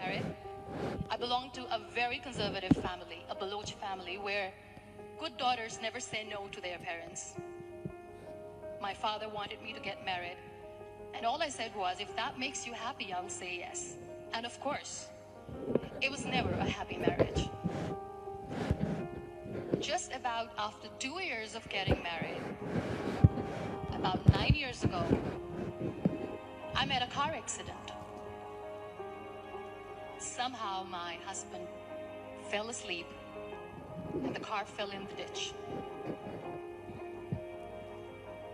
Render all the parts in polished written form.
married. I belong to a very conservative family, a Baloch family, where good daughters never say no to their parents. My father wanted me to get married, and all I said was, if that makes you happy, I'll say yes. And of course, it was never a happy marriage. Just about after 2 years of getting married, about 9 years ago, I met a car accident. Somehow my husband fell asleep and the car fell in the ditch.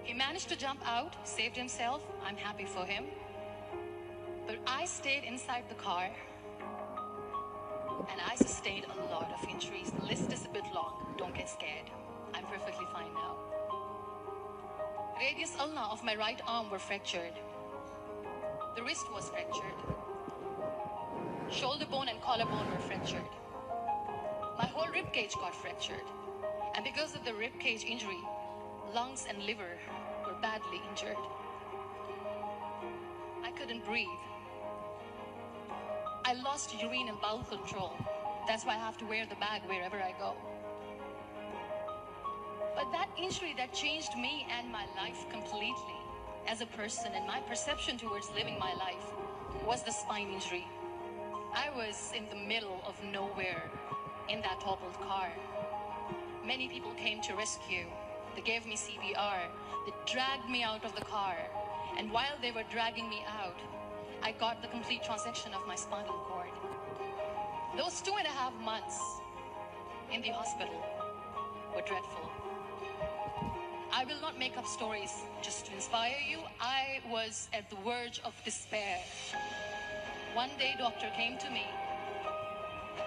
He managed to jump out, saved himself. I'm happy for him. But I stayed inside the car and I sustained a lot of injuries. The list is a bit long. Don't get scared. I'm perfectly fine now. Radius ulna of my right arm were fractured. The wrist was fractured. Shoulder bone and collarbone were fractured. My whole rib cage got fractured. And because of the rib cage injury, lungs and liver were badly injured. I couldn't breathe. I lost urine and bowel control. That's why I have to wear the bag wherever I go. But that injury that changed me and my life completely as a person and my perception towards living my life was the spine injury. I was in the middle of nowhere in that toppled car. Many people came to rescue. They gave me CPR. They dragged me out of the car. And while they were dragging me out, I got the complete transection of my spinal cord. Those 2.5 months in the hospital were dreadful. I will not make up stories just to inspire you. I was at the verge of despair. One day, doctor came to me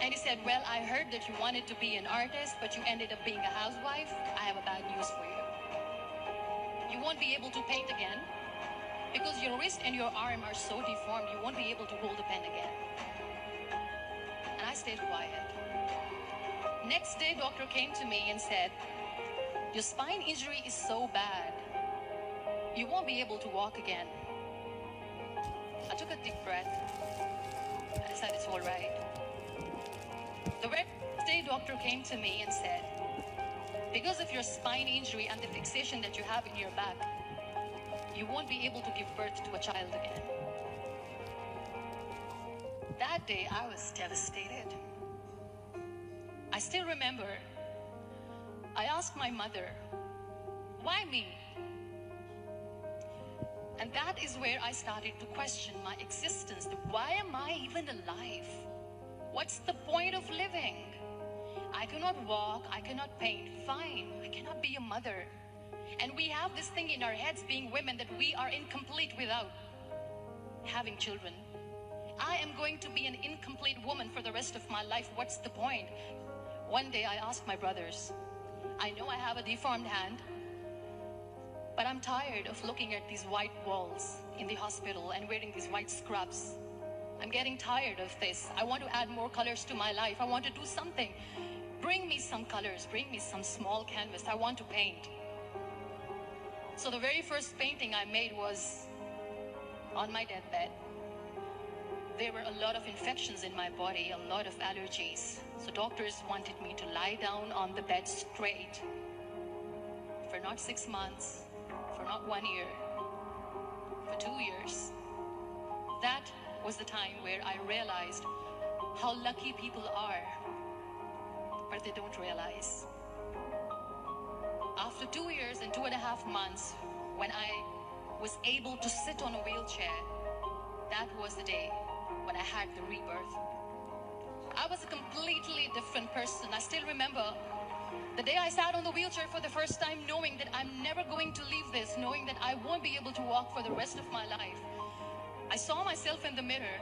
and he said, well, I heard that you wanted to be an artist, but you ended up being a housewife. I have a bad news for you. You won't be able to paint again because your wrist and your arm are so deformed, you won't be able to hold a pen again. And I stayed quiet. Next day, doctor came to me and said, your spine injury is so bad, you won't be able to walk again. I took a deep breath. I said, it's all right. The next day, doctor came to me and said, because of your spine injury and the fixation that you have in your back, you won't be able to give birth to a child again. That day, I was devastated. I still remember, I asked my mother, why me? And that is where I started to question my existence. Why am I even alive? What's the point of living? I cannot walk, I cannot paint, fine, I cannot be a mother. And we have this thing in our heads being women that we are incomplete without having children. I am going to be an incomplete woman for the rest of my life. What's the point? One day I asked my brothers, I know I have a deformed hand, but I'm tired of looking at these white walls in the hospital and wearing these white scrubs. I'm getting tired of this. I want to add more colors to my life. I want to do something. Bring me some colors. Bring me some small canvas. I want to paint. So the very first painting I made was on my deathbed. There were a lot of infections in my body, a lot of allergies. So doctors wanted me to lie down on the bed straight for not 6 months, for not 1 year, for 2 years. That was the time where I realized how lucky people are, but they don't realize. After 2 years and 2.5 months, when I was able to sit on a wheelchair, that was the day when I had the rebirth. I was a completely different person. I still remember the day I sat on the wheelchair for the first time, knowing that I'm never going to leave this, knowing that I won't be able to walk for the rest of my life. I saw myself in the mirror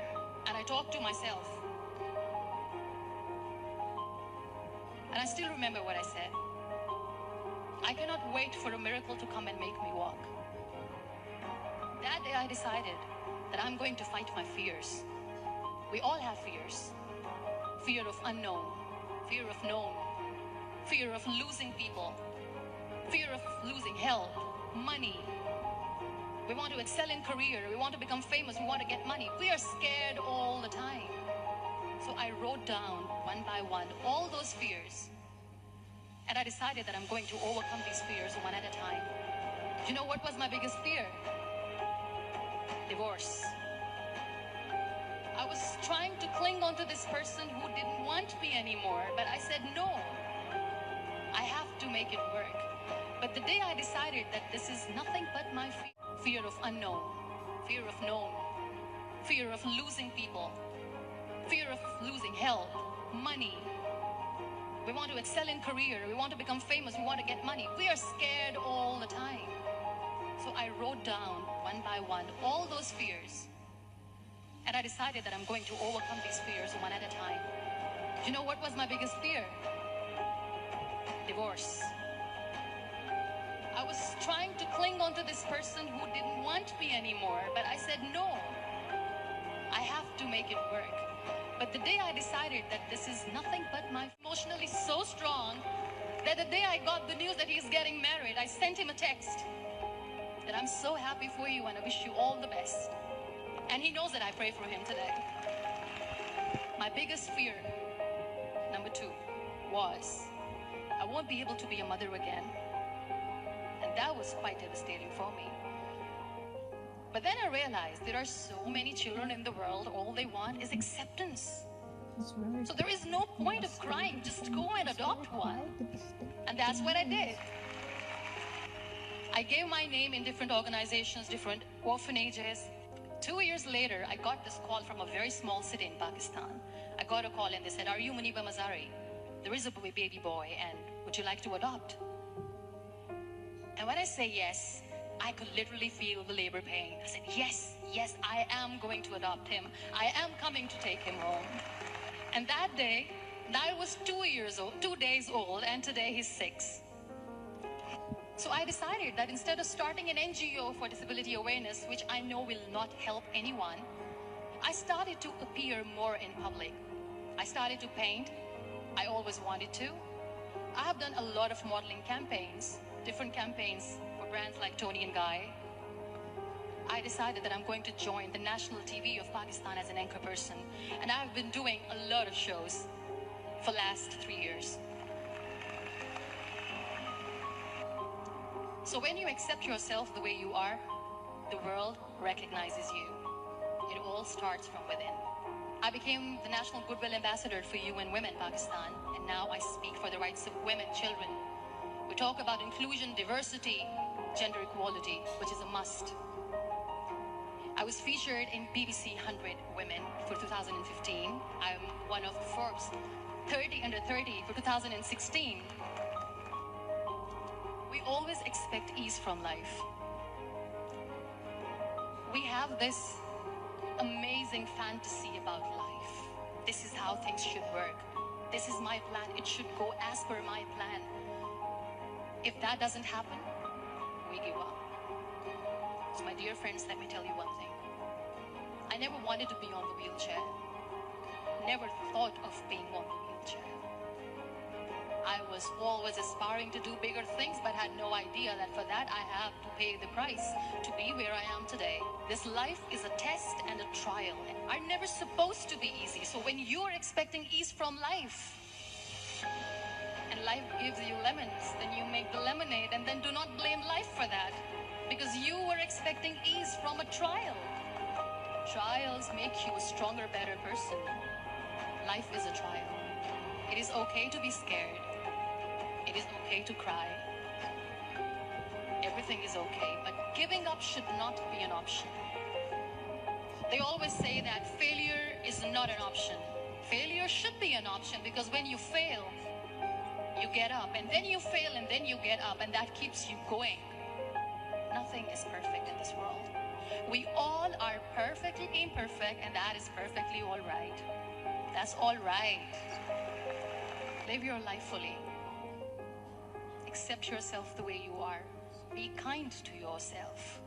and I talked to myself. And I still remember what I said. I cannot wait for a miracle to come and make me walk. That day I decided that I'm going to fight my fears. We all have fears. Fear of unknown, fear of known, fear of losing people, fear of losing health, money. We want to excel in career, we want to become famous, we want to get money. We are scared all the time. I wrote down one by one all those fears. And I decided that I'm going to overcome these fears one at a time. Do you know what was my biggest fear? Divorce. I was trying to cling on to this person who didn't want me anymore, but I said no. I have to make it work. But the day I decided that this is nothing but my fear of unknown, fear of known, fear of losing people, fear of losing health, money. We want to excel in career, we want to become famous, we want to get money. We are scared all the time. So I wrote down one by one all those fears. And I decided that I'm going to overcome these fears one at a time. Do you know what was my biggest fear? Divorce. I was trying to cling on to this person who didn't want me anymore, but I said no. I have to make it work. But the day I decided that this is nothing but my emotionally so strong that the day I got the news that he's getting married, I sent him a text that I'm so happy for you and I wish you all the best. And he knows that I pray for him today. My biggest fear, number 2, was I won't be able to be a mother again. And that was quite devastating for me. But then I realized there are so many children in the world, all they want is acceptance. So there is no point of crying, just go and adopt one. And that's what I did. I gave my name in different organizations, different orphanages. 2 years later, I got this call from a very small city in Pakistan. I got a call and they said, "Are you Muniba Mazari? There is a baby boy and would you like to adopt?" And when I say yes, I could literally feel the labor pain. I said, yes, I am going to adopt him. I am coming to take him home. And that day, I was 2 days old, and today he's 6. So I decided that instead of starting an NGO for disability awareness, which I know will not help anyone, I started to appear more in public. I started to paint. I always wanted to. I have done a lot of modeling campaigns, different campaigns for brands like Toni and Guy. I decided that I'm going to join the national TV of Pakistan as an anchor person, and I've been doing a lot of shows for the last 3 years. So when you accept yourself the way you are, the world recognizes you. It all starts from within. I became the National Goodwill Ambassador for UN Women Pakistan, and now I speak for the rights of women, children. We talk about inclusion, diversity, gender equality, which is a must. I was featured in BBC 100 Women for 2015. I'm one of Forbes 30 under 30 for 2016. We always expect ease from life. We have this amazing fantasy about life. This is how things should work. This is my plan. It should go as per my plan. If that doesn't happen, we give up. So my dear friends, let me tell you one thing. I never wanted to be on the wheelchair. Never thought of being on the wheelchair. I was always aspiring to do bigger things, but had no idea that for that I have to pay the price to be where I am today. This life is a test and a trial. Are never supposed to be easy. So when you are expecting ease from life, and life gives you lemons, then you make the lemonade, and then do not blame life for that, because you were expecting ease from a trial. Trials make you a stronger, better person. Life is a trial. It is okay to be scared. It is okay to cry. Everything is okay, but giving up should not be an option. They always say that failure is not an option. Failure should be an option, because when you fail, you get up, and then you fail, and then you get up, and that keeps you going. Nothing is perfect in this world. We all are perfectly imperfect, and that is perfectly all right. That's all right. Live your life fully. Accept yourself the way you are. Be kind to yourself.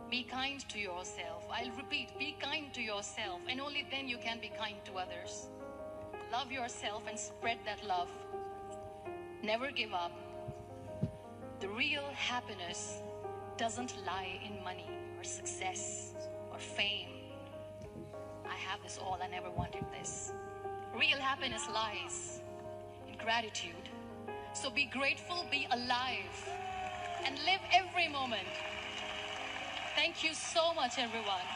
Be kind to yourself. I'll repeat, be kind to yourself, and only then you can be kind to others. Love yourself and spread that love. Never give up. The real happiness doesn't lie in money or success or fame. I have this all. I never wanted this. happiness lies in gratitude. So be grateful, be alive, and live every moment. Thank you so much, everyone.